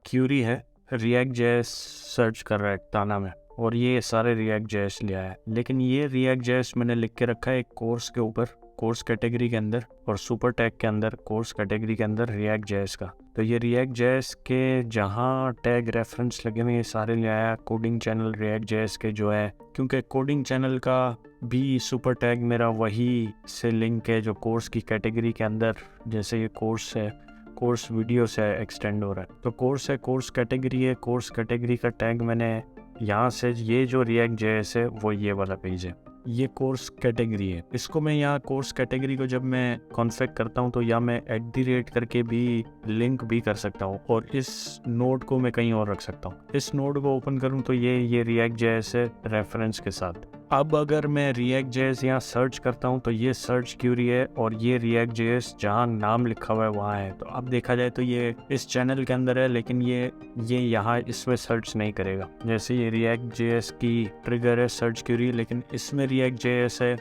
Curie है, react JS search कर रहा है ताना में, और ये सारे रिएक्ट जेएस लिया है। लेकिन ये रिएक्ट जेएस मैंने लिख के रखा है एक कोर्स के ऊपर, कोर्स कैटेगरी के अंदर, और सुपर टैग के अंदर, कोर्स कैटेगरी के अंदर रिएक्ट जेएस का। तो ये रिएक्ट जेएस के जहाँ टैग रेफरेंस लगे हुए ये सारे ले आया कोडिंग चैनल रिएक्ट जेएस के जो है, क्योंकि कोडिंग चैनल का भी सुपर टैग मेरा वही से लिंक है जो कोर्स की कैटेगरी के अंदर, जैसे ये कोर्स है, कोर्स वीडियो से एक्सटेंड हो रहा है। तो कोर्स है, कोर्स कैटेगरी है, कोर्स कैटेगरी का टैग मैंने यहाँ से, ये जो रिएक्ट जेएस है वो ये वाला पेज है, ये कोर्स कैटेगरी है। इसको मैं यहाँ कोर्स कैटेगरी को जब मैं कॉन्फ़िगर करता हूँ तो या मैं @ करके भी लिंक भी कर सकता हूँ, और इस नोड को मैं कहीं और रख सकता हूँ। इस नोड को ओपन करूँ तो ये रिएक्ट जेएस है रेफरेंस के साथ। अब अगर मैं रिएक्ट जेएस यहाँ सर्च करता हूँ तो ये सर्च क्यूरी है, और ये रिएक्ट जेएस जहाँ नाम लिखा हुआ है वहाँ है। तो अब देखा जाए तो ये इस चैनल के अंदर है, लेकिन ये यहाँ इसमें सर्च नहीं करेगा। जैसे ये रिएक्ट जेएस की ट्रिगर है सर्च क्यूरी, लेकिन इसमें रिएक्ट जेएस है,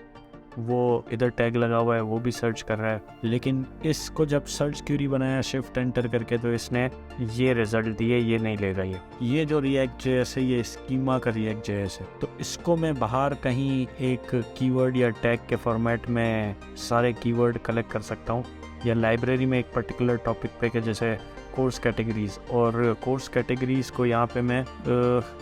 वो इधर टैग लगा हुआ है, वो भी सर्च कर रहा है। लेकिन इसको जब सर्च क्यूरी बनाया शिफ्ट एंटर करके तो इसने ये रिजल्ट दिए, ये नहीं लेगा। ये जो रिएक्ट जेएस है ये स्कीमा का रिएक्ट जेएस है। तो इसको मैं बाहर कहीं एक कीवर्ड या टैग के फॉर्मेट में सारे कीवर्ड कलेक्ट कर सकता हूँ, या लाइब्रेरी में एक पर्टिकुलर टॉपिक पे के जैसे कोर्स कैटेगरीज, और कोर्स कैटेगरीज को यहाँ पे मैं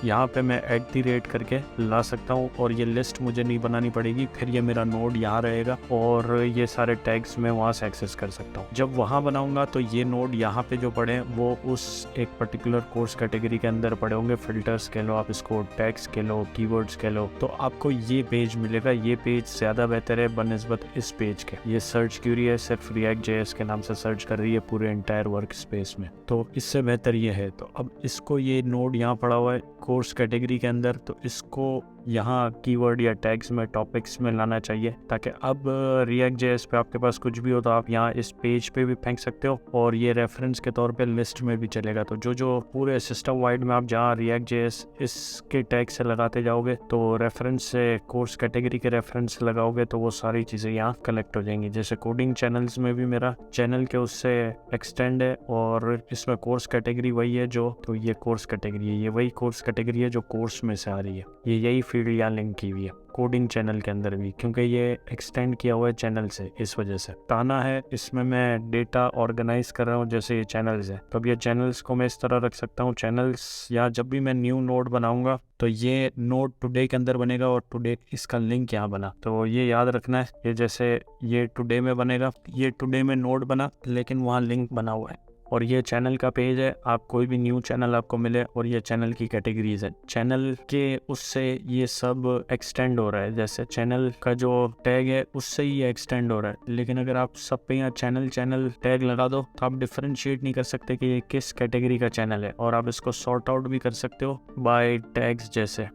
@ करके ला सकता हूँ, और ये लिस्ट मुझे नहीं बनानी पड़ेगी। फिर ये मेरा नोड यहाँ रहेगा और ये सारे टैग्स मैं वहाँ से एक्सेस कर सकता हूँ। जब वहाँ बनाऊंगा तो ये नोड यहाँ पे जो पड़े वो उस एक पर्टिकुलर कोर्स कैटेगरी के अंदर पड़े होंगे। फिल्टर्स के लो आप इसको, टैग्स के लो, कीवर्ड्स के लो, तो आपको ये पेज मिलेगा। ये पेज ज़्यादा बेहतर है बनिस्बत इस पेज के। ये सर्च क्यूरी है, सिर्फ रिएक्ट जेएस के नाम से सर्च कर रही है पूरे एंटायर वर्क स्पेस में, तो इससे बेहतर ये है। तो अब इसको, ये नोड यहाँ पड़ा हुआ है कोर्स कैटेगरी के अंदर, तो इसको यहाँ कीवर्ड या टैग्स में, टॉपिक्स में लाना चाहिए, ताकि अब रिएक्ट जेएस पे आपके पास कुछ भी हो तो आप यहाँ इस पेज पे भी फेंक सकते हो, और ये रेफरेंस के तौर पे लिस्ट में भी चलेगा। तो जो पूरे सिस्टम वाइड में आप जहाँ रिएक्ट जेएस इसके टैग से लगाते जाओगे तो रेफरेंस से कोर्स कैटेगरी के रेफरेंस से लगाओगे तो वो सारी चीज़ें यहाँ कलेक्ट हो जाएंगी। जैसे कोडिंग चैनल्स में भी मेरा चैनल के उससे एक्सटेंड है, और इसमें कोर्स कैटेगरी वही है जो, तो ये कोर्स कैटेगरी है, ये वही कोर्स कैटेगरी है जो कोर्स में से आ रही है। ये यही फील्ड यहाँ लिंक की हुई है कोडिंग चैनल के अंदर भी, क्योंकि ये एक्सटेंड किया हुआ है चैनल से, इस वजह से। ताना है, इसमें मैं डेटा ऑर्गेनाइज कर रहा हूँ, जैसे ये चैनल्स है, तो अब ये चैनल्स को मैं इस तरह रख सकता हूँ। चैनल्स यहाँ जब भी मैं न्यू नोड बनाऊंगा तो ये नोड टुडे के अंदर बनेगा, और टुडे इसका लिंक यहाँ बना, तो ये याद रखना है। ये जैसे ये टुडे में बनेगा, ये टुडे में नोड बना लेकिन वहाँ लिंक बना हुआ है, और ये चैनल का पेज है। आप कोई भी न्यू चैनल आपको मिले, और ये चैनल की कैटेगरीज है, चैनल के उससे ये सब एक्सटेंड हो रहा है। जैसे चैनल का जो टैग है उससे ही ये एक्सटेंड हो रहा है, लेकिन अगर आप सब पे यहाँ चैनल टैग लगा दो तो आप डिफरेंशिएट नहीं कर सकते कि ये किस कैटेगरी का चैनल है, और आप इसको सॉर्ट आउट भी कर सकते हो बाय टैग्स जैसे।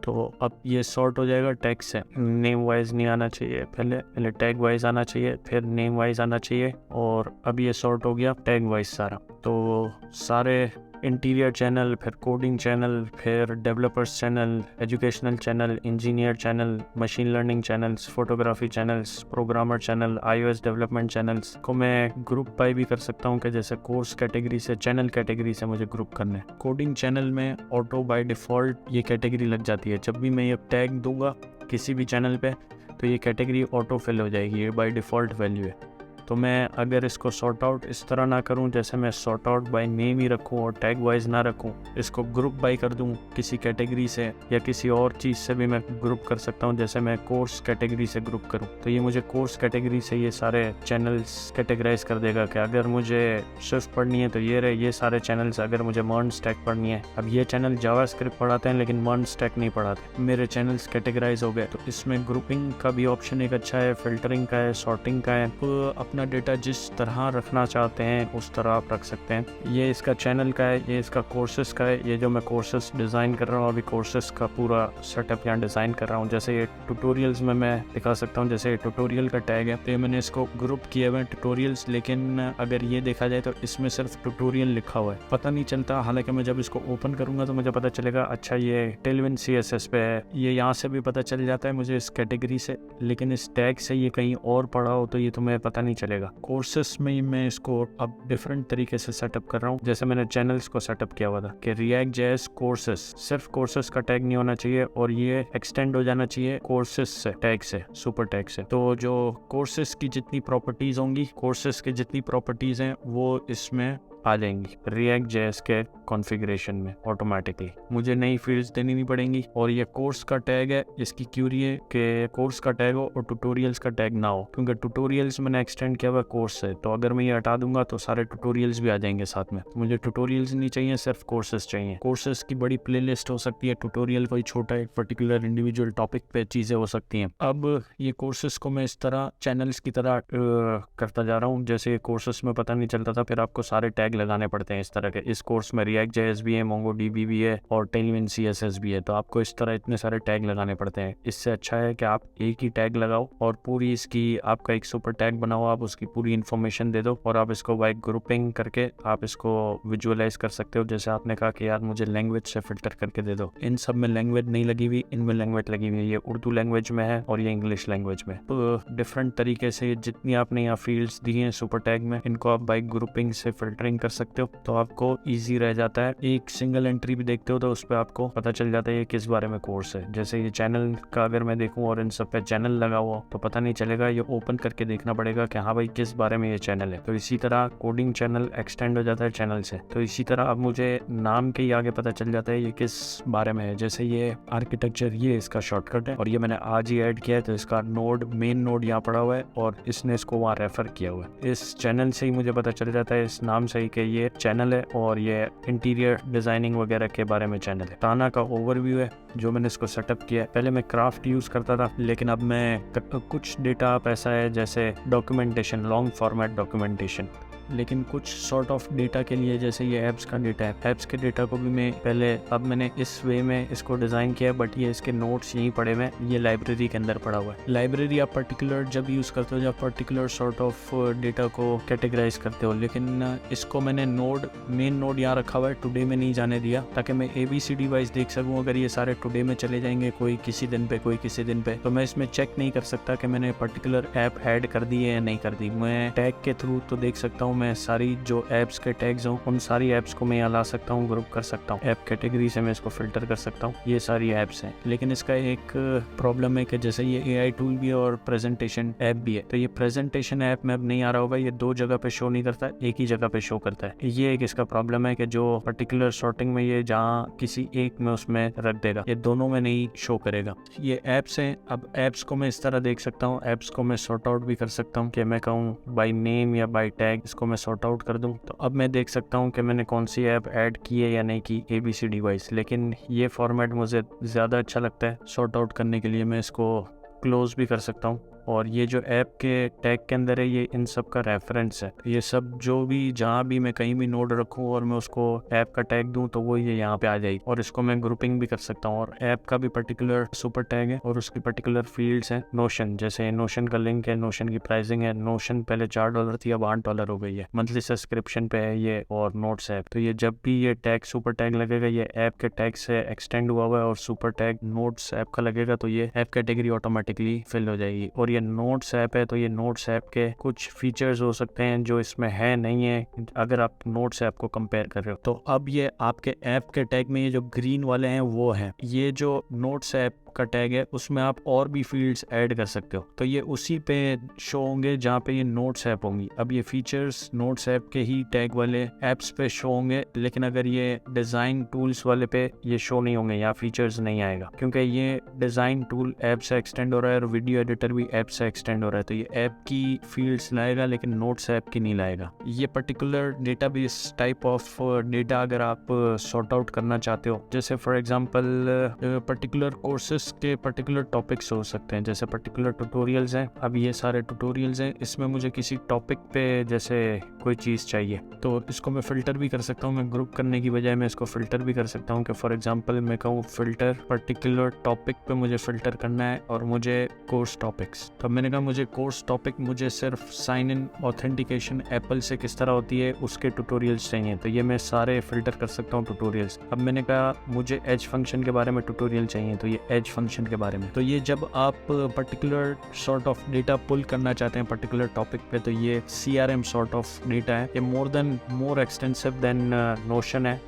तो अब ये सॉर्ट हो जाएगा टैग से, नेम वाइज नहीं आना चाहिए, पहले टैग वाइज आना चाहिए, फिर नेम वाइज आना चाहिए, और अब ये सॉर्ट हो गया टैग वाइज सारा। तो सारे इंटीरियर चैनल, फिर कोडिंग चैनल, फिर developers channel, educational channel, engineer channel, machine learning channels, photography channels, programmer channel, iOS development channels को मैं ग्रुप बाय भी कर सकता हूँ कि जैसे कोर्स कैटेगरी से, चैनल कैटेगरी से मुझे ग्रुप करना है। कोडिंग चैनल में ऑटो बाय डिफ़ॉल्ट ये कैटेगरी लग जाती है। जब भी मैं ये टैग दूंगा किसी भी चैनल पे तो ये कैटेगरी ऑटो फिल हो जाएगी, ये बाय डिफ़ॉल्ट वैल्यू है। तो मैं अगर इसको सॉर्ट आउट इस तरह ना करूं, जैसे मैं सॉर्ट आउट बाय नेम ही रखूं और टैग वाइज ना रखूं, इसको ग्रुप बाय कर दूं किसी कैटेगरी से या किसी और चीज़ से भी मैं ग्रुप कर सकता हूं। जैसे मैं कोर्स कैटेगरी से ग्रुप करूं तो ये मुझे कोर्स कैटेगरी से ये सारे चैनल्स कैटेगराइज कर देगा कि अगर मुझे स्विफ्ट पढ़नी है तो ये रहे ये सारे चैनल्स, अगर मुझे मर्न स्टैक पढ़नी है। अब ये चैनल जावास्क्रिप्ट पढ़ाते हैं लेकिन मर्न स्टैक नहीं पढ़ाते, मेरे चैनल्स कैटेगराइज हो गए। तो इसमें ग्रुपिंग का भी ऑप्शन एक अच्छा है, फिल्टरिंग का है, सॉर्टिंग का है। तो अपना डेटा जिस तरह रखना चाहते हैं उस तरह आप रख सकते हैं। ये इसका चैनल का है, ये इसका कोर्सेस का है। ये जो मैं कोर्सेस डिज़ाइन कर रहा हूँ अभी, कोर्सेस का पूरा सेटअप यहाँ डिज़ाइन कर रहा हूँ। जैसे ये ट्यूटोरियल्स में मैं दिखा सकता हूँ, जैसे ट्यूटोरियल का टैग है तो ये मैंने इसको ग्रुप किए हुए हैं ट्यूटोरियल्स, लेकिन अगर ये देखा जाए तो इसमें सिर्फ ट्यूटोरियल लिखा हुआ है, पता नहीं चलता। हालांकि मैं जब इसको ओपन करूँगा तो मुझे पता चलेगा अच्छा ये टेलविन CSS पे है, ये यहाँ से भी पता चल जाता है मुझे इस कैटेगरी से, लेकिन इस टैग से ये कहीं और पढ़ा हो तो ये तुम्हें पता नहीं चलेगा। चलेगा। कोर्सेस में ही मैं इसको अब डिफरेंट तरीके से सेटअप कर रहा हूँ। जैसे मैंने चैनल्स को सेटअप किया हुआ था कि React.js कोर्सेस, सिर्फ कोर्सेस का टैग नहीं होना चाहिए और ये एक्सटेंड हो जाना चाहिए कोर्सेस से, टैग से, सुपर टैग से। तो जो कोर्सेस की जितनी प्रॉपर्टीज होंगी, कोर्सेस की जितनी प्रॉपर्टीज हैं वो इसमें आ जाएंगी React.js के कॉन्फ़िगरेशन में ऑटोमेटिकली। मुझे नई फील्ड्स देनी नहीं पड़ेंगी। और ये कोर्स का टैग है, इसकी क्यूरी है कि कोर्स का टैग हो और ट्यूटोरियल्स का टैग ना हो, क्योंकि ट्यूटोरियल्स मैंने एक्सटेंड किया हुआ कोर्स से। तो अगर मैं ये हटा दूंगा तो सारे ट्यूटोरियल्स भी आ जाएंगे साथ में। मुझे ट्यूटोरियल्स नहीं चाहिए, सिर्फ कोर्सेस चाहिए। कोर्सेस की बड़ी प्लेलिस्ट हो सकती है, ट्यूटोरियल कोई छोटा एक पर्टिकुलर इंडिविजुअल टॉपिक पे चीज़ें हो सकती हैं। अब ये कोर्सेस को मैं इस तरह चैनल्स की तरह करता जा रहा हूँ। जैसे कोर्सेस में पता नहीं चलता था, फिर आपको सारे टैग लगाने पड़ते हैं इस तरह के। इस कोर्स में React.js भी है, MongoDB भी है और Tailwind CSS भी है। तो आपको इस तरह इतने सारे टैग लगाने पड़ते हैं। इससे अच्छा है कि आप एक ही टैग लगाओ और पूरी इसकी आपका एक सुपर टैग बनाओ, आप उसकी पूरी इन्फॉर्मेशन दे दो और आप इसको बाय ग्रुपिंग करके आप इसको विजुअलाइज कर सकते हो। जैसे आपने कहा कि यार मुझे लैंग्वेज से फिल्टर करके दे दो, इन सब में लैंग्वेज नहीं लगी हुई, इनमें लैंग्वेज लगी हुई है। ये उर्दू लैंग्वेज में है और ये इंग्लिश लैंग्वेज में। तो डिफरेंट तरीके से जितनी आपने यहाँ फील्ड्स दी हैं सुपर टैग में, इनको आप बाय ग्रुपिंग से फिल्टरिंग कर सकते हो। तो आपको इजी रह जाता है। एक सिंगल एंट्री भी देखते हो तो उस पर आपको पता चल जाता है ये किस बारे में कोर्स है। जैसे ये चैनल का अगर मैं देखूं और इन सब पे चैनल लगा हुआ तो पता नहीं चलेगा, ये ओपन करके देखना पड़ेगा कि हाँ भाई किस बारे में ये चैनल है। तो इसी तरह कोडिंग चैनल एक्सटेंड हो जाता है चैनल से। तो इसी तरह अब मुझे नाम के ही आगे पता चल जाता है ये किस बारे में है। जैसे ये आर्किटेक्चर, ये इसका शॉर्टकट है और ये मैंने आज ही ऐड किया है। तो इसका नोड, मेन नोड यहाँ पड़ा हुआ है और इसने इसको वहाँ रेफर किया हुआ है। इस चैनल से ही मुझे पता चल जाता है, इस नाम से ही, कि ये चैनल है और ये इंटीरियर डिजाइनिंग वगैरह के बारे में चैनल है। ताना का ओवरव्यू है जो मैंने इसको सेटअप किया है। पहले मैं क्राफ्ट यूज करता था, लेकिन अब मैं कुछ डेटा आप ऐसा है जैसे डॉक्यूमेंटेशन, लॉन्ग फॉर्मेट डॉक्यूमेंटेशन, लेकिन कुछ सॉर्ट ऑफ डेटा के लिए, जैसे ये ऐप्स का डेटा है, ऐप्स के डेटा को भी मैं पहले, अब मैंने इस वे में इसको डिज़ाइन किया, बट ये इसके नोट्स यहीं पड़े हुए हैं, ये लाइब्रेरी के अंदर पड़ा हुआ है। लाइब्रेरी आप पर्टिकुलर जब यूज़ करते हो, जब पर्टिकुलर सॉर्ट ऑफ डेटा को कैटेगराइज करते हो, लेकिन इसको मैंने नोड, मेन नोड यहाँ रखा हुआ है, टुडे में नहीं जाने दिया, ताकि मैं ABCD वाइज देख सकूँ। अगर ये सारे टुडे में चले जाएंगे, कोई किसी दिन पे, कोई किसी दिन पे, तो मैं इसमें चेक नहीं कर सकता कि मैंने पर्टिकुलर ऐप ऐड कर दी है या नहीं कर दी। मैं टैग के थ्रू तो देख सकता हूँ, मैं सारी जो ऐप्स के टैग्स हों उन सारी ऐप्स को मैं यहाँ ला सकता हूँ, ग्रुप कर सकता हूँ, ऐप कैटेगरी से मैं इसको फिल्टर कर सकता हूँ। ये सारी ऐप्स हैं, लेकिन इसका एक प्रॉब्लम है कि जैसे ये AI टूल भी है और प्रेजेंटेशन ऐप भी है, तो ये प्रेजेंटेशन ऐप में अब नहीं आ रहा होगा, ये दो जगह पे शो नहीं करता, एक ही जगह पे शो करता है। ये एक इसका प्रॉब्लम है कि जो पर्टिकुलर सॉर्टिंग में ये जहाँ किसी एक में उसमें रख देगा, ये दोनों में नहीं शो करेगा। ये ऐप्स हैं, अब ऐप्स को मैं इस तरह देख सकता हूँ, ऐप्स को मैं सॉर्ट आउट भी कर सकता हूँ कि मैं कहूँ बाई नेम या बाई टैग, इसको मैं सॉर्ट आउट कर दूं। तो अब मैं देख सकता हूं कि मैंने कौन सी ऐप ऐड की है या नहीं की, ABCD वाइज। लेकिन ये फॉर्मेट मुझे ज़्यादा अच्छा लगता है सॉर्ट आउट करने के लिए। मैं इसको क्लोज भी कर सकता हूं और ये जो ऐप के टैग के अंदर है, ये इन सब का रेफरेंस है। तो ये सब जो भी, जहाँ भी मैं कहीं भी नोड रखूँ और मैं उसको ऐप का टैग दूँ तो वो ये यहाँ पे आ जाएगी, और इसको मैं ग्रुपिंग भी कर सकता हूँ। और ऐप का भी पर्टिकुलर सुपर टैग है और उसकी पर्टिकुलर फील्ड्स हैं। नोशन, जैसे नोशन का लिंक है, नोशन की प्राइसिंग है। नोशन पहले $4 थी, अब $8 हो गई है, मंथली सब्सक्रिप्शन पे है ये। और नोट्स ऐप, तो ये जब भी ये टैग सुपर टैग लगेगा, ये ऐप के टैग से एक्सटेंड हुआ हुआ है, और सुपर टैग नोट्स ऐप का लगेगा तो ये ऐप कैटेगरी ऑटोमेटिकली फिल हो जाएगी। और नोट्स ऐप है तो ये नोट्स ऐप के कुछ फीचर्स हो सकते हैं जो इसमें है नहीं है, अगर आप नोट्स ऐप को कंपेयर कर रहे हो। तो अब ये आपके ऐप के टैग में ये जो ग्रीन वाले हैं वो हैं, ये जो नोट्स ऐप का टैग है उसमें आप और भी फील्ड्स ऐड कर सकते हो, तो ये उसी पे शो होंगे जहाँ पे ये नोट्स ऐप होंगी। अब ये फीचर्स नोट्स ऐप के ही टैग वाले ऐप्स पे शो होंगे, लेकिन अगर ये डिजाइन टूल्स वाले पे ये शो नहीं होंगे, यहाँ फीचर्स नहीं आएगा, क्योंकि ये डिजाइन टूल ऐप से एक्सटेंड हो रहा है और वीडियो एडिटर भी ऐप से एक्सटेंड हो रहा है, तो ये ऐप की फील्ड्स लाएगा लेकिन नोट्स ऐप की नहीं लाएगा। ये particular database type of data अगर आप सॉर्ट आउट करना चाहते हो, जैसे फॉर एग्जांपल पर्टिकुलर कोर्सेस के पर्टिकुलर टॉपिक्स हो सकते हैं, जैसे पर्टिकुलर ट्यूटोरियल्स हैं। अब ये सारे ट्यूटोरियल्स हैं, इसमें मुझे किसी टॉपिक पे जैसे कोई चीज़ चाहिए तो इसको मैं फिल्टर भी कर सकता हूँ। मैं ग्रुप करने की बजाय मैं इसको फिल्टर भी कर सकता हूँ कि फॉर एग्जांपल मैं कहूँ फिल्टर पर्टिकुलर टॉपिक पे मुझे फिल्टर करना है और मुझे कोर्स टॉपिक्स। तो मैंने कहा मुझे कोर्स टॉपिक, मुझे सिर्फ साइन इन ऑथेंटिकेशन एप्पल से किस तरह होती है उसके ट्यूटोरियल्स चाहिए, तो ये मैं सारे फिल्टर कर सकता हूँ ट्यूटोरियल्स। अब मैंने कहा मुझे एज फंक्शन के बारे में ट्यूटोरियल चाहिए, तो ये एज एज फंक्शन के बारे में। तो ये जब आप पर्टिकुलर सॉर्ट ऑफ डेटा पुल करना चाहते हैं पर्टिकुलर टॉपिक पे, तो ये CRM सॉर्ट ऑफ डेटा है। ये मोर एक्सटेंसिव देन नोशन है।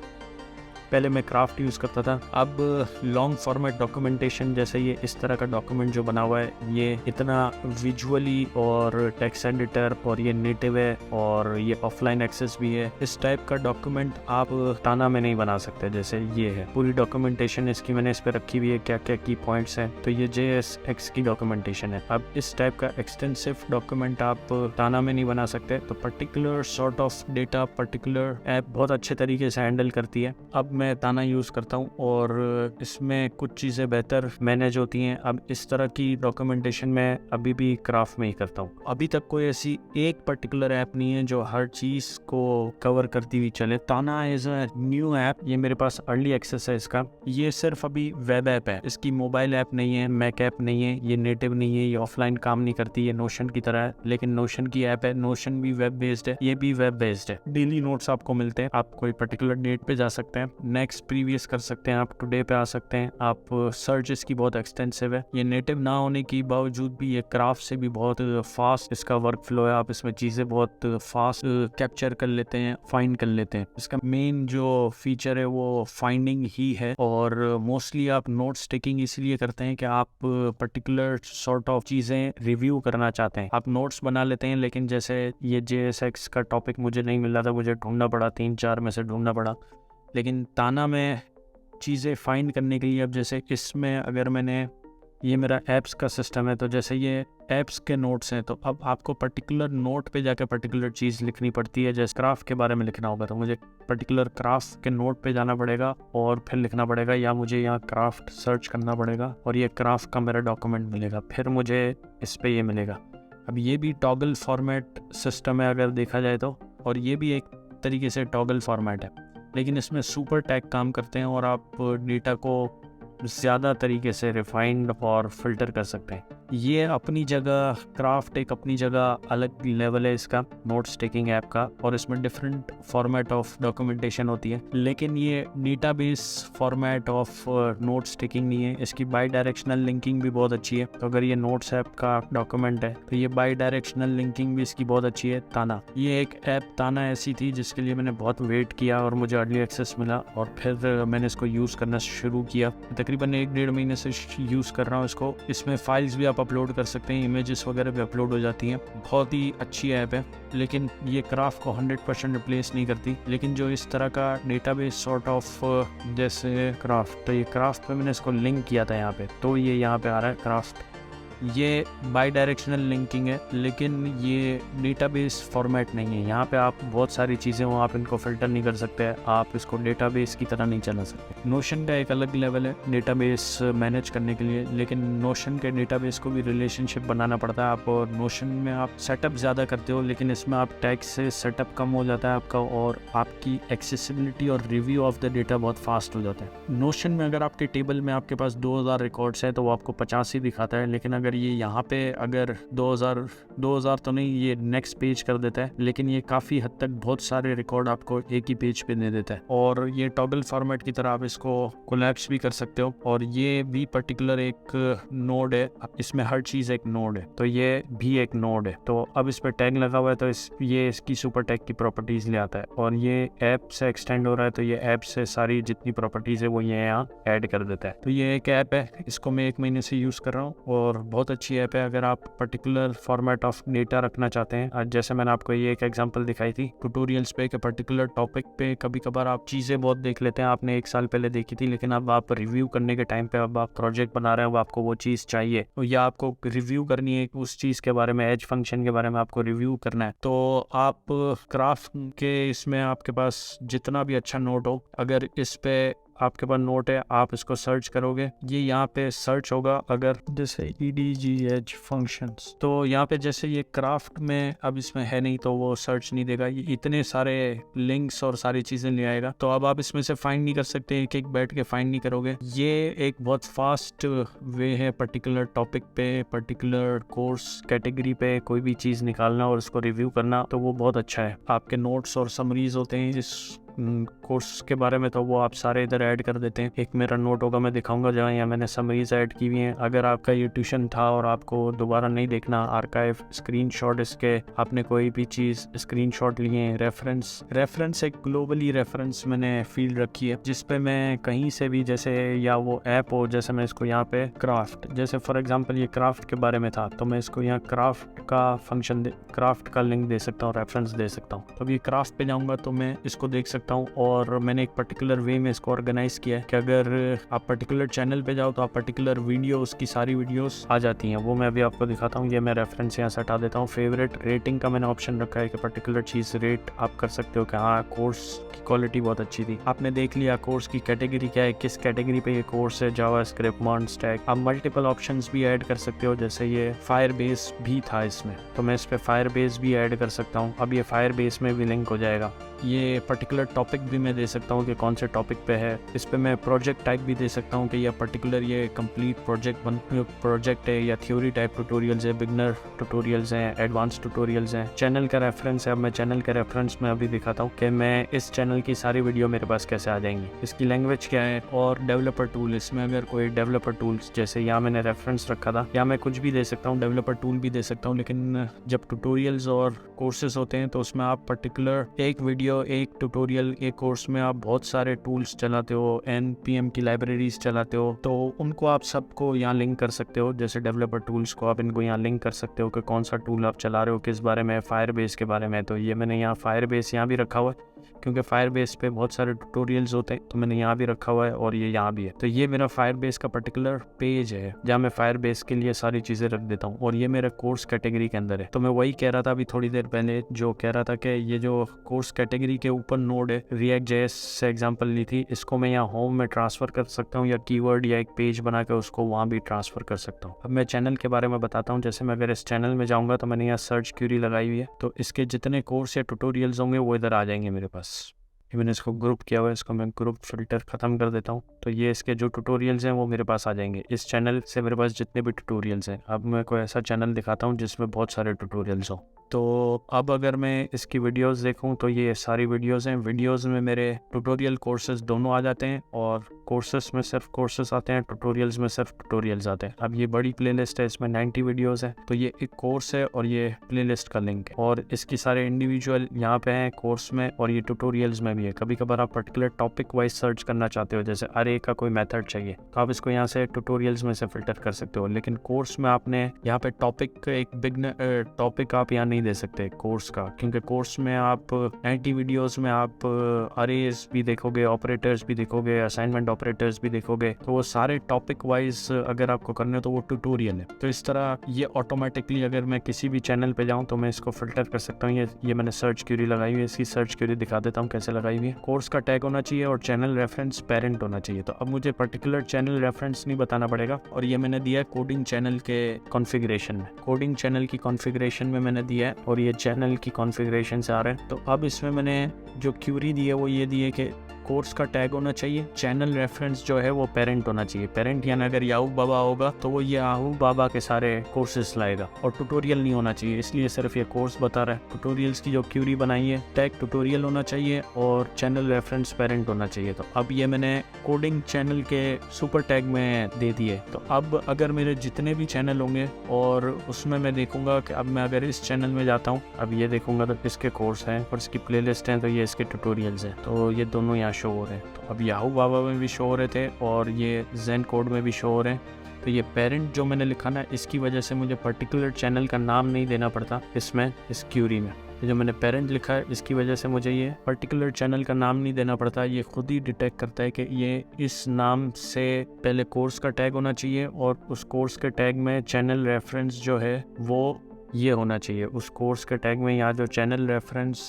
पहले मैं क्राफ्ट यूज़ करता था, अब लॉन्ग फॉर्मेट डॉक्यूमेंटेशन जैसे ये इस तरह का डॉक्यूमेंट जो बना हुआ है, ये इतना विजुअली और टेक्स्ट एडिटर और ये नेटिव है और ये ऑफलाइन एक्सेस भी है। इस टाइप का डॉक्यूमेंट आप ताना में नहीं बना सकते। जैसे ये है पूरी डॉक्यूमेंटेशन इसकी मैंने इस पर रखी हुई है, क्या क्या की पॉइंट्स हैं। तो ये JSX की डॉक्यूमेंटेशन है। अब इस टाइप का एक्सटेंसिव डॉक्यूमेंट आप ताना में नहीं बना सकते। तो particular sort of data particular app बहुत अच्छे तरीके से हैंडल करती है। अब मैं ताना यूज़ करता हूँ और इसमें कुछ चीज़ें बेहतर मैनेज होती हैं। अब इस तरह की डॉक्यूमेंटेशन मैं अभी भी क्राफ्ट में ही करता हूँ। अभी तक कोई ऐसी एक पर्टिकुलर ऐप नहीं है जो हर चीज़ को कवर करती हुई चले। ताना इज़ अ न्यू ऐप, ये मेरे पास अर्ली एक्सेस है इसका। ये सिर्फ अभी वेब ऐप है, इसकी मोबाइल ऐप नहीं है, मैक ऐप नहीं है, ये नेटिव नहीं है, ये ऑफलाइन काम नहीं करती, ये नोशन की तरह है। लेकिन नोशन की ऐप है, नोशन भी वेब बेस्ड है, ये भी वेब बेस्ड है। डेली नोट्स आपको मिलते हैं, आप कोई पर्टिकुलर डेट पे जा सकते हैं, नेक्स्ट प्रीवियस कर सकते हैं, आप टुडे पे आ सकते हैं। आप सर्च इसकी बहुत एक्सटेंसिव है। ये नेटिव ना होने के बावजूद भी ये क्राफ्ट से भी बहुत फास्ट इसका वर्क फ्लो है। आप इसमें चीज़ें बहुत फास्ट कैप्चर कर लेते हैं, फाइंड कर लेते हैं। इसका मेन जो फीचर है वो फाइंडिंग ही है। और मोस्टली आप नोट्स टेकिंग इसलिए करते हैं कि आप पर्टिकुलर सॉर्ट ऑफ चीज़ें रिव्यू करना चाहते हैं। आप नोट्स बना लेते हैं, लेकिन जैसे ये JSX का टॉपिक मुझे नहीं मिल रहा था, मुझे ढूंढना पड़ा, 3-4 में से ढूंढना पड़ा। लेकिन ताना में चीज़ें फाइंड करने के लिए, अब जैसे इसमें अगर मैंने, ये मेरा ऐप्स का सिस्टम है, तो जैसे ये ऐप्स के नोट्स हैं, तो अब आपको पर्टिकुलर नोट पे जाकर पर्टिकुलर चीज़ लिखनी पड़ती है। जैसे क्राफ्ट के बारे में लिखना होगा तो मुझे पर्टिकुलर क्राफ्ट के नोट पे जाना पड़ेगा और फिर लिखना पड़ेगा, या मुझे यहाँ क्राफ्ट सर्च करना पड़ेगा और ये क्राफ्ट का मेरा डॉक्यूमेंट मिलेगा, फिर मुझे इस पर ये मिलेगा। अब ये भी टॉगल फॉर्मेट सिस्टम है अगर देखा जाए तो, और ये भी एक तरीके से टॉगल फॉर्मेट है, लेकिन इसमें सुपर टैग काम करते हैं और आप डेटा को ज़्यादा तरीके से रिफाइंड और फिल्टर कर सकते हैं। ये अपनी जगह, क्राफ्ट एक अपनी जगह अलग लेवल है इसका नोट्स टेकिंग ऐप का, और इसमें डिफरेंट फॉर्मेट ऑफ डॉक्यूमेंटेशन होती है। लेकिन ये database format of notes taking नहीं है। इसकी बाई डायरेक्शनल लिंकिंग भी बहुत अच्छी है। तो अगर ये नोट्स ऐप का डॉक्यूमेंट है तो ये बाई डायरेक्शनल लिंकिंग भी इसकी बहुत अच्छी है। ताना, ये एक ऐप ताना ऐसी थी जिसके लिए मैंने बहुत वेट किया और मुझे अर्ली एक्सेस मिला, और फिर मैंने इसको यूज़ करना शुरू किया। तकरीबन 1-1.5 महीने से यूज़ कर रहा हूँ इसको। इसमें फाइल्स भी आप अपलोड कर सकते हैं, इमेजेस वगैरह भी अपलोड हो जाती हैं। बहुत ही अच्छी ऐप है, लेकिन ये क्राफ्ट को 100% रिप्लेस नहीं करती। लेकिन जो इस तरह का डेटाबेस सॉर्ट ऑफ, जैसे क्राफ्ट, तो ये क्राफ्ट पे मैंने इसको लिंक किया था यहाँ पे, तो ये यहाँ पे आ रहा है क्राफ्ट। ये बाई डायरेक्शनल लिंकिंग है, लेकिन ये डेटाबेस फॉर्मेट नहीं है। यहाँ पे आप बहुत सारी चीज़ें हो, आप इनको फिल्टर नहीं कर सकते, आप इसको डेटाबेस की तरह नहीं चला सकते। नोशन का एक अलग लेवल है डेटाबेस मैनेज करने के लिए, लेकिन नोशन के डेटाबेस को भी रिलेशनशिप बनाना पड़ता है। आप नोशन में आप सेटअप ज़्यादा करते हो, लेकिन इसमें आप टैग से सेटअप कम हो जाता है आपका, और आपकी एक्सेसिबिलिटी और रिव्यू ऑफ द डेटा बहुत फास्ट हो जाता है। नोशन में अगर आपके टेबल में आपके पास 2000 रिकॉर्ड्स है तो वो आपको 50 ही दिखाता है, लेकिन अगर ये यहाँ पे अगर 2000 तो नहीं, ये नेक्स्ट पेज कर देता है, लेकिन ये काफ़ी हद तक बहुत सारे रिकॉर्ड आपको एक ही पेज पे दे देता है। और ये टॉगल फॉर्मेट की तरह आप इसको कोलैप्स भी कर सकते हो, और ये भी पर्टिकुलर एक नोड है, इसमें हर चीज़ एक नोड है, तो ये भी एक नोड है। तो अब इस पर टैग लगा हुआ है, तो ये इसकी सुपर टैग की प्रॉपर्टीज़ ले आता है, और ये ऐप से एक्सटेंड हो रहा है, तो ये ऐप से सारी जितनी प्रॉपर्टीज़ है वो ये यहाँ ऐड कर देता है। तो ये एक ऐप है, इसको मैं 1 महीने से यूज़ कर रहा हूँ और बहुत अच्छी ऐप है। अगर आप पर्टिकुलर फॉर्मेट ऑफ डेटा रखना चाहते हैं, जैसे मैंने आपको ये एक एग्जांपल दिखाई थी ट्यूटोरियल्स पे, कि पर्टिकुलर टॉपिक पे कभी कभार आप चीज़ें बहुत देख लेते हैं, आपने 1 साल पहले देखी थी, लेकिन अब आप रिव्यू करने के टाइम पे, अब आप प्रोजेक्ट बना रहे हो, आपको वो चीज़ चाहिए, तो या आपको रिव्यू करनी है उस चीज़ के बारे में, एज फंक्शन के बारे में आपको रिव्यू करना है, तो आप क्राफ्ट के इसमें आपके पास जितना भी अच्छा नोट हो, अगर इस पे आपके पास नोट है, आप इसको सर्च करोगे, ये यहाँ पे सर्च होगा। अगर जैसे EDG एज फंक्शंस, तो यहाँ पे जैसे ये क्राफ्ट में अब इसमें है नहीं, तो वो सर्च नहीं देगा, ये इतने सारे लिंक्स और सारी चीज़ें ले आएगा, तो अब आप इसमें से फाइंड नहीं कर सकते, एक एक बैठ के फाइंड नहीं करोगे। ये एक बहुत फास्ट वे है पर्टिकुलर टॉपिक पे, पर्टिकुलर कोर्स कैटेगरी पे कोई भी चीज़ निकालना और उसको रिव्यू करना, तो वो बहुत अच्छा है। आपके नोट्स और समरीज होते हैं, इस कोर्स के बारे में तो वो आप सारे इधर ऐड कर देते हैं। एक मेरा नोट होगा, मैं दिखाऊंगा जहाँ यहाँ मैंने समरीज ऐड की हुई हैं। अगर आपका ये ट्यूशन था और आपको दोबारा नहीं देखना आर्काइव, स्क्रीनशॉट इसके, आपने कोई भी चीज़ स्क्रीनशॉट लिए हैं, रेफरेंस एक ग्लोबली रेफरेंस मैंने फील्ड रखी है जिसपे मैं कहीं से भी, जैसे या वो ऐप हो, जैसे मैं इसको यहाँ पे क्राफ्ट, जैसे फॉर एग्जांपल ये क्राफ्ट के बारे में था तो मैं इसको यहाँ क्राफ्ट का फंक्शन क्राफ्ट का लिंक दे सकता हूँ, रेफरेंस दे सकता हूँ। तो अब ये क्राफ्ट पे जाऊँगा तो मैं इसको देख सकता हूँ और मैंने एक पर्टिकुलर वे में इसको ऑर्गेनाइज किया है कि अगर आप पर्टिकुलर चैनल पे जाओ तो आप पर्टिकुलर वीडियो, उसकी सारी वीडियोस आ जाती हैं। वो मैं अभी आपको दिखाता हूँ। ये मैं रेफरेंस यहाँ से हटा देता हूँ। फेवरेट रेटिंग का मैंने ऑप्शन रखा है कि पर्टिकुलर चीज़ रेट आप कर सकते हो कि हाँ कोर्स की क्वालिटी बहुत अच्छी थी। आपने देख लिया कोर्स की कैटेगरी क्या है, किस कैटेगरी पे ये कोर्स है, जावास्क्रिप्ट, मॉन स्टैक। आप मल्टीपल ऑप्शंस भी ऐड कर सकते हो, जैसे ये फायरबेस भी था इसमें, तो मैं इस पे फायरबेस भी ऐड कर सकता हूँ। अब ये फायरबेस में भी लिंक हो जाएगा। ये पर्टिकुलर टॉपिक भी मैं दे सकता हूँ कि कौन से टॉपिक पे है। इस पे मैं प्रोजेक्ट टाइप भी दे सकता हूँ कि यह पर्टिकुलर ये कंप्लीट प्रोजेक्ट है या थ्योरी टाइप ट्यूटोरियल्स है, बिगनर ट्यूटोरियल्स हैं, एडवांस ट्यूटोरियल्स हैं। चैनल का रेफरेंस है। अब मैं चैनल का रेफरेंस में अभी दिखाता हूँ कि मैं इस चैनल की सारी वीडियो मेरे पास कैसे आ जाएंगी, इसकी लैंग्वेज क्या है और डेवलपर टूल। इसमें अगर कोई डेवलपर टूल्स, जैसे यहाँ मैंने रेफरेंस रखा था, या मैं कुछ भी दे सकता हूँ, डेवलपर टूल भी दे सकता हूँ। लेकिन जब ट्यूटोरियल्स और कोर्सेज होते हैं तो उसमें आप पर्टिकुलर एक वीडियो, एक ट्यूटोरियल, एक कोर्स में आप बहुत सारे टूल्स चलाते हो, npm की लाइब्रेरीज चलाते हो, तो उनको आप सबको यहाँ लिंक कर सकते हो। जैसे डेवलपर टूल्स को आप इनको यहाँ लिंक कर सकते हो कि कौन सा टूल आप चला रहे हो, किस बारे में, फायरबेस के बारे में। तो ये मैंने यहाँ फायरबेस यहाँ भी रखा हुआ है क्योंकि फायरबेस पे बहुत सारे ट्यूटोरियल्स होते हैं, तो मैंने यहाँ भी रखा हुआ है और ये यहाँ भी है। तो ये मेरा फायरबेस का पर्टिकुलर पेज है जहाँ मैं फायरबेस के लिए सारी चीज़ें रख देता हूँ और ये मेरा कोर्स कैटेगरी के अंदर है। तो मैं वही कह रहा था अभी थोड़ी देर पहले, जो कह रहा था कि ये जो कोर्स कैटेगरी के ऊपर नोड है, React.js से एग्जाम्पल ली थी, इसको मैं यहाँ होम में ट्रांसफ़र कर सकता हूँ या कीवर्ड या एक पेज बना के उसको वहाँ भी ट्रांसफ़र कर सकता हूँ। अब मैं चैनल के बारे में बताता हूँ। जैसे मैं अगर इस चैनल में जाऊँगा तो मैंने यहाँ सर्च क्यूरी लगाई हुई है, तो इसके जितने कोर्स या ट्यूटोरियल्स होंगे वो इधर आ जाएंगे मेरे पास। ये मैंने इसको ग्रुप किया हुआ है, इसको मैं ग्रुप फिल्टर ख़त्म कर देता हूँ। तो ये इसके जो ट्यूटोरियल्स हैं वो मेरे पास आ जाएंगे। इस चैनल से मेरे पास जितने भी ट्यूटोरियल्स हैं, अब मैं कोई ऐसा चैनल दिखाता हूँ जिसमें बहुत सारे ट्यूटोरियल्स हो। तो अब अगर मैं इसकी वीडियोस देखूं तो ये सारी वीडियोस हैं। वीडियोस में मेरे ट्यूटोरियल कोर्सेज दोनों आ जाते हैं और कोर्सेज में सिर्फ कोर्सेज आते हैं, ट्यूटोरियल्स में सिर्फ ट्यूटोरियल्स आते हैं। अब ये बड़ी प्लेलिस्ट है, इसमें 90 वीडियोस हैं। तो ये एक कोर्स है और ये प्लेलिस्ट का लिंक है और इसकी सारे इंडिविजुअल यहाँ पे हैं कोर्स में और ये ट्यूटोरियल्स में भी है। कभी कभार आप पर्टिकुलर टॉपिक वाइज सर्च करना चाहते हो, जैसे अरे का कोई मेथड चाहिए तो आप इसको यहाँ से ट्यूटोरियल्स में से फिल्टर कर सकते हो। लेकिन कोर्स में आपने यहाँ पे टॉपिक, एक बिगनर टॉपिक आप यहाँ दे सकते हैं कोर्स का, क्योंकि कोर्स में आप 90 वीडियोस में आप अरेज भी देखोगे, ऑपरेटर्स भी देखोगे, असाइनमेंट ऑपरेटर्स भी देखोगे। तो वो सारे टॉपिक वाइज अगर आपको करने हो तो वो ट्यूटोरियल है। तो इस तरह ये ऑटोमेटिकली अगर मैं किसी भी चैनल पे जाऊं तो मैं इसको फिल्टर कर सकता हूँ। ये मैंने सर्च क्यूरी लगाई हुई है, इसकी सर्च क्यूरी दिखा देता हूँ कैसे लगाई हुई है। कोर्स का टैग होना चाहिए और चैनल रेफरेंस पेरेंट होना चाहिए। तो अब मुझे पर्टिकुलर चैनल रेफरेंस नहीं बताना पड़ेगा और ये मैंने दिया है कोडिंग चैनल के कॉन्फ़िगरेशन में। कोडिंग चैनल की कॉन्फ़िगरेशन में मैंने दिया है और ये चैनल की कॉन्फ़िगरेशन से आ रहा है। तो अब इसमें मैंने जो क्यूरी दी है वो ये दी है कि कोर्स का टैग होना चाहिए, चैनल रेफरेंस जो है वो पेरेंट होना चाहिए। पेरेंट यानी अगर याहू बाबा होगा तो वो याहू बाबा के सारे कोर्सेस लाएगा और ट्यूटोरियल नहीं होना चाहिए, इसलिए सिर्फ ये कोर्स बता रहा है। ट्यूटोरियल्स की जो क्यूरी बनाई है, टैग ट्यूटोरियल होना चाहिए और चैनल रेफरेंस पेरेंट होना चाहिए। तो अब ये मैंने कोडिंग चैनल के सुपर टैग में दे दिए। तो अब अगर मेरे जितने भी चैनल होंगे और उसमें मैं देखूंगा कि अब मैं अगर इस चैनल में जाता हूँ, अब ये देखूंगा तो इसके कोर्स हैं और इसकी प्लेलिस्ट हैं, तो ये इसके ट्यूटोरियल्स हैं। तो ये दोनों यहाँ शो हो रहे हैं। तो अब याहू बाबा में भी शो हो रहे थे और ये ज़ेन कोड में भी शो हो रहे हैं। तो ये पेरेंट जो मैंने लिखा ना, इसकी वजह से मुझे पर्टिकुलर चैनल का नाम नहीं देना पड़ता इसमें, इस क्यूरी में। जो मैंने पेरेंट लिखा है इसकी वजह से मुझे ये पर्टिकुलर चैनल का नाम नहीं देना पड़ता। ये खुद ही डिटेक्ट करता है कि ये इस नाम से पहले कोर्स का टैग होना चाहिए और उस कोर्स के टैग में चैनल रेफरेंस जो है वो ये होना चाहिए। उस कोर्स के टैग में यहाँ जो चैनल रेफरेंस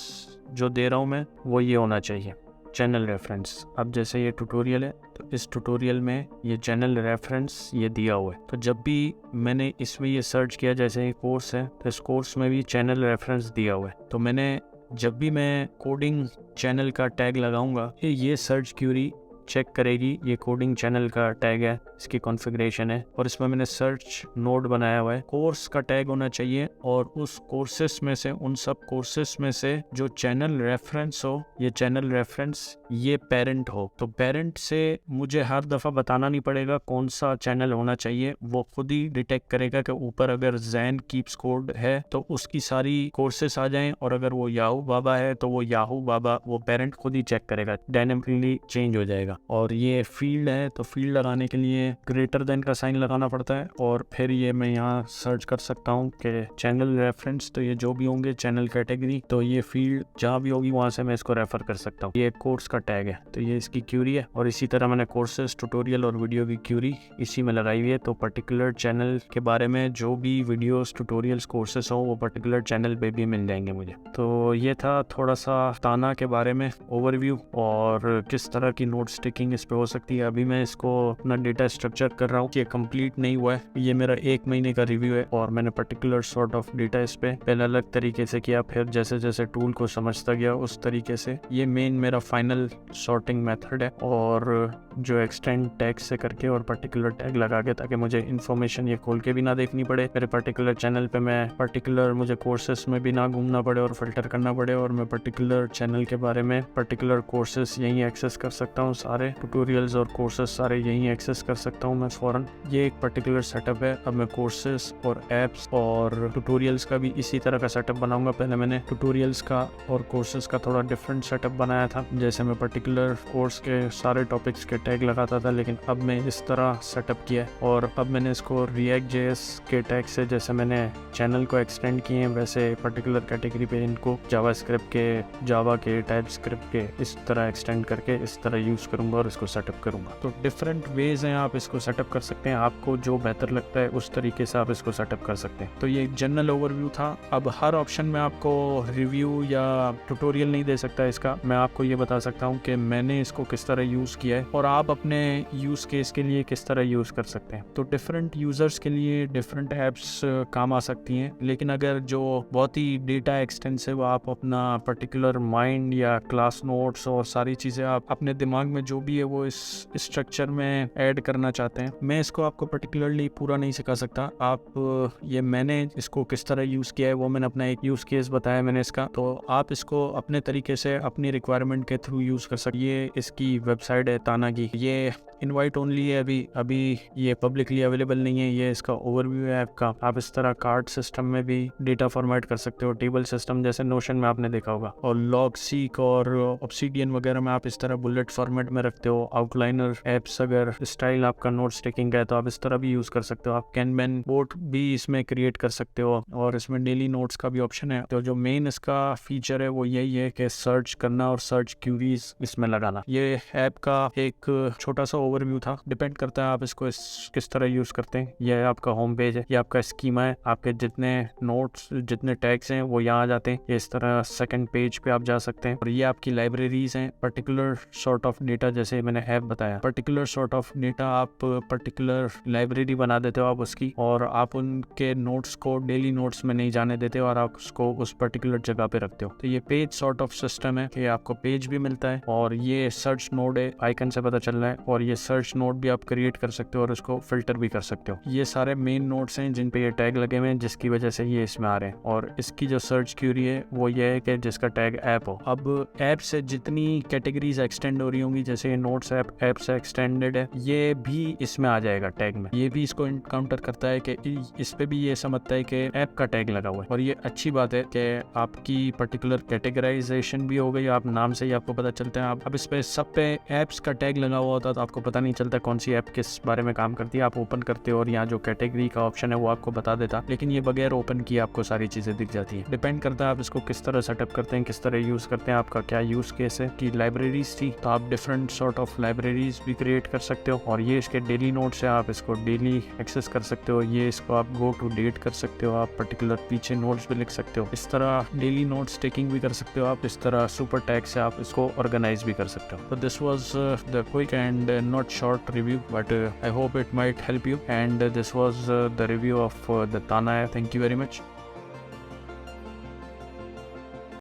जो दे रहा हूँ मैं वो ये होना चाहिए, चैनल रेफरेंस। अब जैसे ये ट्यूटोरियल है तो इस ट्यूटोरियल में ये चैनल रेफरेंस ये दिया हुआ है। तो जब भी मैंने इसमें ये सर्च किया, जैसे ये कोर्स है तो इस कोर्स में भी चैनल रेफरेंस दिया हुआ है। तो मैंने जब भी मैं कोडिंग चैनल का टैग लगाऊंगा, ये सर्च क्यूरी चेक करेगी। ये कोडिंग चैनल का टैग है, इसकी कॉन्फ़िगरेशन है और इसमें मैंने सर्च नोड बनाया हुआ है। कोर्स का टैग होना चाहिए और उस कोर्सेस में से, उन सब कोर्सेस में से जो चैनल रेफरेंस हो, ये चैनल रेफरेंस ये पेरेंट हो। तो पेरेंट से मुझे हर दफ़ा बताना नहीं पड़ेगा कौन सा चैनल होना चाहिए, वो खुद ही डिटेक्ट करेगा कि ऊपर अगर जैन कीप्स कोड है तो उसकी सारी कोर्सेस आ जाएं, और अगर वो याहू बाबा है तो वो याहू बाबा, वो पेरेंट खुद ही चेक करेगा, डायनेमिकली चेंज हो जाएगा। और ये फील्ड है, तो फील्ड लगाने के लिए ग्रेटर देन का साइन लगाना पड़ता है और फिर ये मैं यहाँ सर्च कर सकता हूँ कि चैनल रेफरेंस, तो ये जो भी होंगे चैनल कैटेगरी, तो ये फील्ड जहाँ भी होगी वहाँ से मैं इसको रेफर कर सकता हूँ। ये कोर्स का टैग है, तो ये इसकी क्यूरी है और इसी तरह मैंने कोर्सेज, ट्यूटोरियल और वीडियो की क्यूरी इसी में लगाई हुई है। तो पर्टिकुलर चैनल के बारे में जो भी वीडियोस, ट्यूटोरियल्स, कोर्सेस हो वो पर्टिकुलर चैनल पे भी मिल जाएंगे मुझे। तो ये था थोड़ा सा ताना के बारे में ओवरव्यू और किस तरह की नोट स्टिकिंग इस पे हो सकती है। अभी मैं इसको अपना डेटा स्ट्रक्चर कर रहा हूँ, ये कंप्लीट नहीं हुआ है, ये मेरा 1 महीने का रिव्यू है और मैंने पर्टिकुलर सॉर्ट ऑफ डेटा इस पे पहले अलग तरीके से किया, फिर जैसे जैसे टूल को समझता गया उस तरीके से। ये मेन मेरा फाइनल सॉर्टिंग मेथड है और जो एक्सटेंड टैग से करके और पर्टिकुलर टैग लगा के, ताकि मुझे इन्फॉर्मेशन ये खोल के भी ना देखनी पड़े मेरे पर्टिकुलर चैनल पे, मैं पर्टिकुलर मुझे कोर्सेस में भी ना घूमना पड़े और फिल्टर करना पड़े, और मैं पर्टिकुलर चैनल के बारे में पर्टिकुलर कोर्सेस यहीं एक्सेस कर सकता हूँ, सारे ट्यूटोरियल्स और कोर्सेस सारे यहीं एक्सेस कर सकता हूँ मैं फौरन। ये एक पर्टिकुलर सेटअप है। अब मैं कोर्सेस और एप्स और ट्यूटोरियल्स का भी इसी तरह का सेटअप बनाऊंगा। पहले मैंने ट्यूटोरियल्स का और कोर्सेस का थोड़ा डिफरेंट सेटअप बनाया था, जैसे मैं पर्टिकुलर कोर्स के सारे टॉपिक्स के टैग लगाता था, लेकिन अब मैं इस तरह सेटअप किया है और अब मैंने इसको React.js के टैग से, जैसे मैंने चैनल को एक्सटेंड किए हैं वैसे पर्टिकुलर कैटेगरी पे इनको जावास्क्रिप्ट के, जावा के, टाइपस्क्रिप्ट के इस तरह एक्सटेंड करके इस तरह यूज़ करूँगा और इसको सेटअप करूँगा। तो डिफरेंट वेज हैं, आप इसको सेटअप कर सकते हैं, आपको जो बेहतर लगता है उस तरीके से आप इसको सेटअप कर सकते हैं। तो ये एक जनरल ओवरव्यू था। अब हर ऑप्शन में आपको रिव्यू या ट्यूटोरियल नहीं दे सकता इसका, मैं आपको ये बता सकता हूँ कि मैंने इसको किस तरह यूज़ किया है और आप अपने यूज़ केस के लिए किस तरह यूज़ कर सकते हैं। तो डिफरेंट यूज़र्स के लिए डिफरेंट ऐप्स काम आ सकती हैं, लेकिन अगर जो बहुत ही डेटा एक्सटेंसिव, आप अपना पर्टिकुलर माइंड या क्लास नोट्स और सारी चीज़ें आप अपने दिमाग में जो भी है वो इस स्ट्रक्चर में ऐड करना चाहते हैं, मैं इसको आपको पर्टिकुलरली पूरा नहीं सिखा सकता। आप ये मैंने इसको किस तरह यूज़ किया है वो मैंने अपना एक यूज़ केस बताया मैंने इसका, तो आप इसको अपने तरीके से अपनी रिक्वायरमेंट के थ्रू यूज़ कर सकते। ये इसकी वेबसाइट है ताना की, ये इनवाइट ओनली है, अभी ये पब्लिकली अवेलेबल नहीं है। ये इसका ओवरव्यू है ऐप का। आप इस तरह कार्ड सिस्टम में भी डेटा फॉर्मेट कर सकते हो, टेबल सिस्टम जैसे नोशन में आपने देखा होगा, और लॉग सीक और ऑब्सीडियन वगैरह में आप इस तरह बुलेट फॉर्मेट में रखते हो। आउटलाइनर एप्स, अगर स्टाइल आपका नोट टेकिंग है तो आप इस तरह भी यूज़ कर सकते हो। आप कैनबैन बोर्ड भी इसमें क्रिएट कर सकते हो और इसमें डेली नोट्स का भी ऑप्शन है। तो जो मेन इसका फीचर है वो यही है कि सर्च करना और सर्च क्यूरीज इसमें लगाना। ये ऐप का एक छोटा सा ओवरव्यू था, डिपेंड करता है आप इसको किस तरह यूज़ करते हैं। यह आपका होम पेज है, ये आपका स्कीमा है, आपके जितने नोट्स, जितने टैग्स हैं वो यहाँ आ जाते हैं। ये इस तरह सेकंड पेज पे आप जा सकते हैं और ये आपकी लाइब्रेरीज हैं। पर्टिकुलर सॉर्ट ऑफ डेटा, जैसे मैंने ऐप बताया, पर्टिकुलर सॉर्ट ऑफ डेटा आप पर्टिकुलर लाइब्रेरी बना देते हो आप उसकी, और आप उनके नोट्स को डेली नोट्स में नहीं जाने देते और आप उसको उस पर्टिकुलर जगह पे रखते हो। तो ये पेज सॉर्ट ऑफ सिस्टम है कि आपको पेज भी मिलता है और ये सर्च नोड है, आइकन से पता चल रहा है, और ये सर्च नोड भी आप क्रिएट कर सकते हो और उसको फिल्टर भी कर सकते हो। ये सारे मेन नोड्स हैं जिन पे ये टैग लगे हुए हैं, जिसकी वजह से ये इसमें आ रहे हैं। और इसकी जो सर्च क्यूरी है वो ये है कि जिसका टैग ऐप हो। अब ऐप से जितनी कैटेगरीज एक्सटेंड हो रही होंगी, जैसे ये नोट्स ऐप से एक्सटेंडेड है, ये भी इसमें आ जाएगा टैग में। ये भी इसको काउंटर करता है कि इस पे भी ये समझता है कि ऐप का टैग लगा हुआ है। और ये अच्छी बात है कि आपकी पर्टिकुलर कैटेगराइजेशन भी हो गई, आप नाम से ही आपको पता चलता है। अब इस पे सब पे ऐप्स का टैग लगा हुआ होता तो आपको पता नहीं चलता कौन सी ऐप किस बारे में काम करती है। आप ओपन करते हो और यहाँ जो कैटेगरी का ऑप्शन है वो आपको बता देता, लेकिन ये बगैर ओपन किए आपको सारी चीजें दिख जाती है। डिपेंड करता है आप इसको किस तरह सेटअप करते हैं, किस तरह यूज करते हैं, आपका क्या यूज केस है। कि लाइब्रेरीज थी तो आप डिफरेंट सॉर्ट ऑफ लाइब्रेरीज भी क्रिएट कर सकते हो, और ये इसके डेली नोट्स है, आप इसको डेली एक्सेस कर सकते हो। ये इसको आप गो टू डेट कर सकते हो, आप पर्टिकुलर पीछे नोट्स भी लिख सकते हो। इस तरह डेली नोट्स टेकिंग भी कर सकते हो आप। इस तरह सुपर टैग से आप इसको ऑर्गेनाइज भी कर सकते हो। तो this was the quick and not short review, but I hope it might help you, and this was the review of the Tana app. Thank you very much.